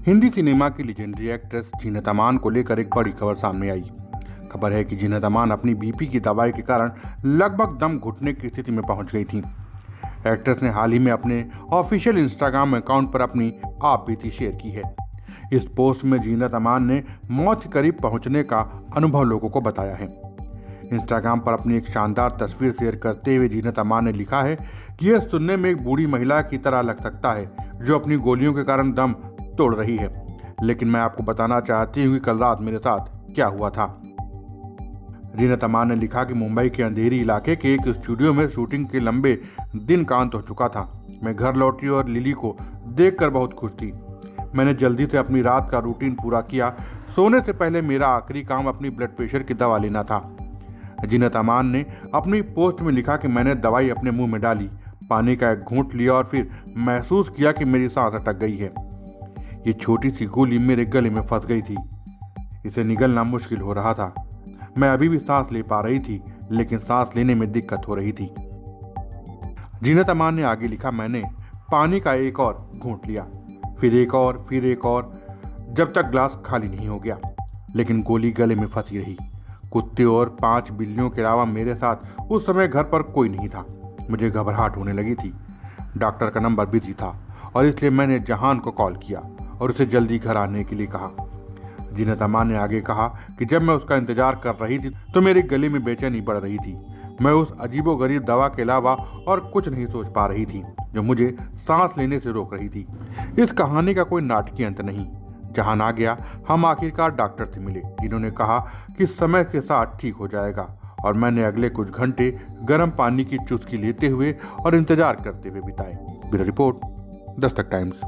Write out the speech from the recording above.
Hindi cinema की legendary actress Zeenat Aman को लेकर एक बड़ी खबर सामने आई। खबर है कि जीनत अमान अपनी बीपी की दवाई के कारण लगभग दम घुटने की स्थिति में पहुंच गई थी। एक्ट्रेस ने हाल ही में अपने ऑफिशियल इंस्टाग्राम अकाउंट पर अपनी आप बीती शेयर की है। इस पोस्ट में जीनत अमान ने मौत के करीब पहुंचने का अनुभव लोगों को बताया है। इंस्टाग्राम पर अपनी एक शानदार तस्वीर शेयर करते हुए जीनत अमान ने लिखा है कि यह सुनने में एक बूढ़ी महिला की तरह लग सकता है जो अपनी गोलियों के कारण दम तोड़ रही है, लेकिन मैं आपको बताना चाहती हूँ कि कल रात मेरे साथ क्या हुआ था। जीनत अमान ने लिखा कि मुंबई के अंधेरी इलाके के एक स्टूडियो में शूटिंग के लंबे दिन का अंत हो चुका था। मैं घर लौटी और लिली को देखकर बहुत खुश थी। मैंने जल्दी से अपनी रात का रूटीन पूरा किया। सोने से पहले मेरा आखिरी काम अपनी ब्लड प्रेशर की दवा लेना था। जीनत अमान ने अपनी पोस्ट में लिखा कि मैंने दवाई अपने मुंह में डाली, पानी का एक घूंट लिया और फिर महसूस किया कि मेरी सांस अटक गई है। ये छोटी सी गोली मेरे गले में फंस गई थी। इसे निगलना मुश्किल हो रहा था। मैं अभी भी सांस ले पा रही थी, लेकिन सांस लेने में दिक्कत हो रही थी। जीनत अमान ने आगे लिखा, मैंने पानी का एक और घूंट लिया, फिर एक और, जब तक ग्लास खाली नहीं हो गया, लेकिन गोली गले में फंसी रही। कुत्ते और 5 बिल्लियों के अलावा मेरे साथ उस समय घर पर कोई नहीं था। मुझे घबराहट होने लगी थी। डॉक्टर का नंबर बिजी था और इसलिए मैंने जहान को कॉल किया और उसे जल्दी घर आने के लिए कहा। जीनत अमान ने आगे कहा कि जब मैं उसका इंतजार कर रही थी तो मेरे गले में बेचैनी बढ़ रही थी। मैं उस अजीबोगरीब दवा के अलावा और कुछ नहीं सोच पा रही थी जो मुझे सांस लेने से रोक रही थी। इस कहानी का कोई नाटकीय अंत नहीं। जहान आ गया। हम आखिरकार डॉक्टर से मिले जिन्होंने कहा कि समय के साथ ठीक हो जाएगा, और मैंने अगले कुछ घंटे गर्म पानी की चुस्की लेते हुए और इंतजार करते हुए बिताए। Bureau report, Dastak times.